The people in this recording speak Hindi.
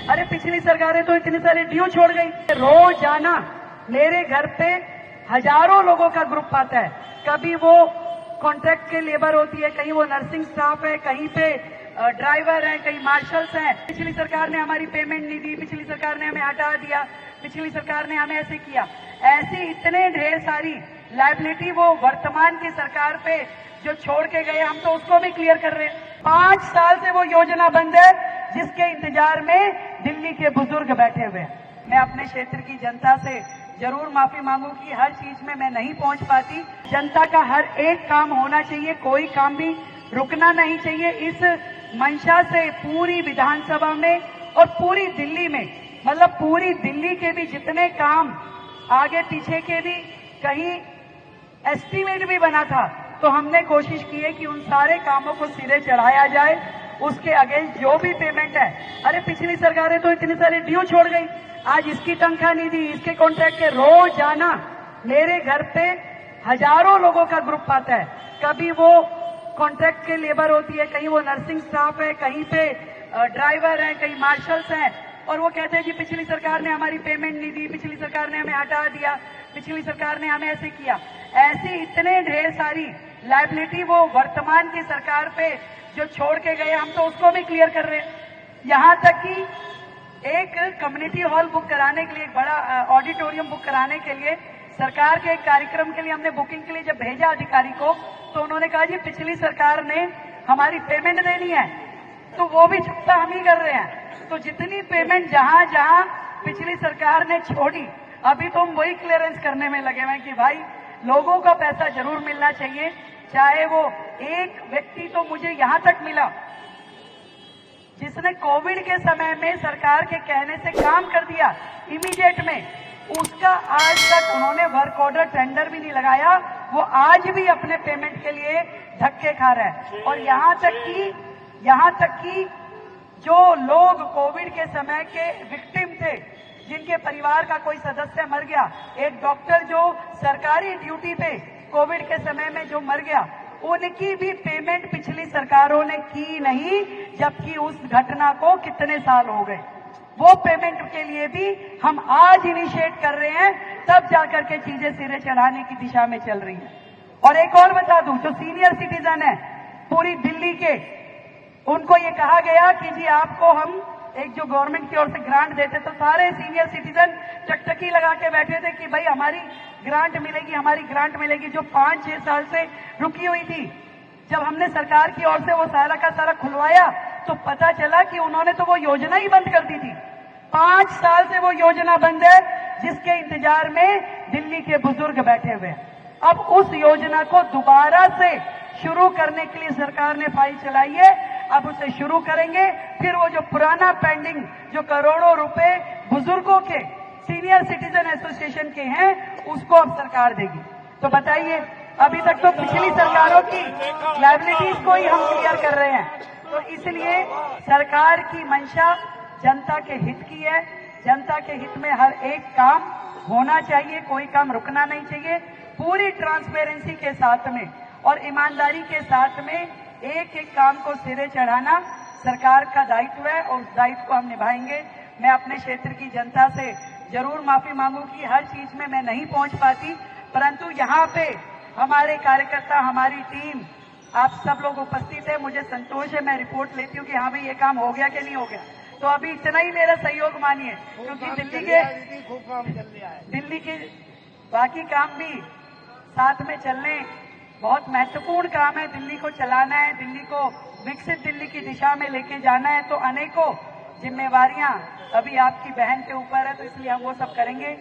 अरे पिछली सरकारें तो इतने सारे ड्यू छोड़ गई। रोजाना मेरे घर पे हजारों लोगों का ग्रुप आता है। कभी वो कॉन्ट्रैक्ट के लेबर होती है, कहीं वो नर्सिंग स्टाफ है, कहीं पे ड्राइवर है, कहीं मार्शल्स हैं। पिछली सरकार ने हमारी पेमेंट नहीं दी, पिछली सरकार ने हमें हटा दिया, पिछली सरकार ने हमें ऐसे किया। ऐसी इतने ढेर सारी लायबिलिटी वो वर्तमान की सरकार पे जो छोड़ के गए, हम तो उसको भी क्लियर कर रहे हैं। 5 साल से वो योजना बंद है जिसके इंतजार में दिल्ली के बुजुर्ग बैठे हुए हैं। मैं अपने क्षेत्र की जनता से जरूर माफी मांगू कि हर चीज में मैं नहीं पहुंच पाती। जनता का हर एक काम होना चाहिए, कोई काम भी रुकना नहीं चाहिए। इस मंशा से पूरी विधानसभा में और पूरी दिल्ली में, मतलब पूरी दिल्ली के भी जितने काम आगे पीछे के भी कहीं एस्टीमेट भी बना था, तो हमने कोशिश की है कि उन सारे कामों को सिरे चढ़ाया जाए। उसके अगेंस्ट जो भी पेमेंट है, अरे पिछली सरकारें तो इतने सारे ड्यू छोड़ गई, आज इसकी तनख्वाह नहीं दी, इसके कॉन्ट्रैक्ट के। रोजाना मेरे घर पे हजारों लोगों का ग्रुप आता है। कभी वो कॉन्ट्रैक्ट के लेबर होती है, कहीं वो नर्सिंग स्टाफ है, कहीं पे ड्राइवर है, कहीं मार्शल्स हैं, और वो कहते हैं कि पिछली सरकार ने हमारी पेमेंट नहीं दी, पिछली सरकार ने हमें हटा दिया, पिछली सरकार ने हमें ऐसे किया। ऐसी इतने ढेर सारी लायबिलिटी वो वर्तमान की सरकार पे जो छोड़ के गए, हम तो उसको भी क्लियर कर रहे हैं। यहां तक कि एक कम्युनिटी हॉल बुक कराने के लिए, एक बड़ा ऑडिटोरियम बुक कराने के लिए, सरकार के एक कार्यक्रम के लिए हमने बुकिंग के लिए जब भेजा अधिकारी को, तो उन्होंने कहा जी पिछली सरकार ने हमारी पेमेंट देनी है, तो वो भी चुकता हम ही कर रहे हैं। तो जितनी पेमेंट जहां जहां पिछली सरकार ने छोड़ी, अभी तो हम वही क्लियरेंस करने में लगे हुए हैं कि भाई लोगों का पैसा जरूर मिलना चाहिए। चाहे वो एक व्यक्ति तो मुझे यहां तक मिला जिसने कोविड के समय में सरकार के कहने से काम कर दिया इमीडिएट में, उसका आज तक उन्होंने वर्क ऑर्डर टेंडर भी नहीं लगाया, वो आज भी अपने पेमेंट के लिए धक्के खा रहा है। और यहां तक कि जो लोग कोविड के समय के विक्टिम थे, जिनके परिवार का कोई सदस्य मर गया, एक डॉक्टर जो सरकारी ड्यूटी पे कोविड के समय में जो मर गया, उनकी भी पेमेंट पिछली सरकारों ने की नहीं, जबकि उस घटना को कितने साल हो गए। वो पेमेंट के लिए भी हम आज इनिशिएट कर रहे हैं, तब जाकर के चीजें सिरे चढ़ाने की दिशा में चल रही है। और एक और बता दूं, जो सीनियर सिटीजन है पूरी दिल्ली के, उनको ये कहा गया कि जी आपको हम एक जो गवर्नमेंट की ओर से ग्रांट देते, तो सारे सीनियर सिटीजन टकटकी लगा के बैठे थे कि भाई हमारी ग्रांट मिलेगी, हमारी ग्रांट मिलेगी, जो 5-6 साल से रुकी हुई थी। जब हमने सरकार की ओर से वो सारा का सारा खुलवाया, तो पता चला कि उन्होंने तो वो योजना ही बंद कर दी थी। 5 साल से वो योजना बंद है जिसके इंतजार में दिल्ली के बुजुर्ग बैठे हुए हैं। अब उस योजना को दोबारा से शुरू करने के लिए सरकार ने फाइल चलाई है, अब उसे शुरू करेंगे। फिर वो जो पुराना पेंडिंग जो करोड़ों रुपए बुजुर्गों के सीनियर सिटीजन एसोसिएशन के हैं, उसको अब सरकार देगी। तो बताइए, अभी तक तो पिछली सरकारों की लायबिलिटीज को ही हम क्लियर कर रहे हैं। तो इसलिए सरकार की मंशा जनता के हित की है। जनता के हित में हर एक काम होना चाहिए, कोई काम रुकना नहीं चाहिए। पूरी ट्रांसपेरेंसी के साथ में और ईमानदारी के साथ में एक एक काम को सिरे चढ़ाना सरकार का दायित्व है, और उस दायित्व को हम निभाएंगे। मैं अपने क्षेत्र की जनता से जरूर माफी मांगू कि हर चीज में मैं नहीं पहुंच पाती, परंतु यहाँ पे हमारे कार्यकर्ता, हमारी टीम, आप सब लोग उपस्थित है, मुझे संतोष है। मैं रिपोर्ट लेती हूँ कि हाँ भाई ये काम हो गया कि नहीं हो गया। तो अभी इतना ही मेरा सहयोग मानिए, क्योंकि दिल्ली के बाकी काम भी साथ में चलने, बहुत महत्वपूर्ण काम है। दिल्ली को चलाना है, दिल्ली को विकसित दिल्ली की दिशा में लेके जाना है, तो अनेकों जिम्मेवारियां अभी आपकी बहन के ऊपर है, तो इसलिए हम वो सब करेंगे।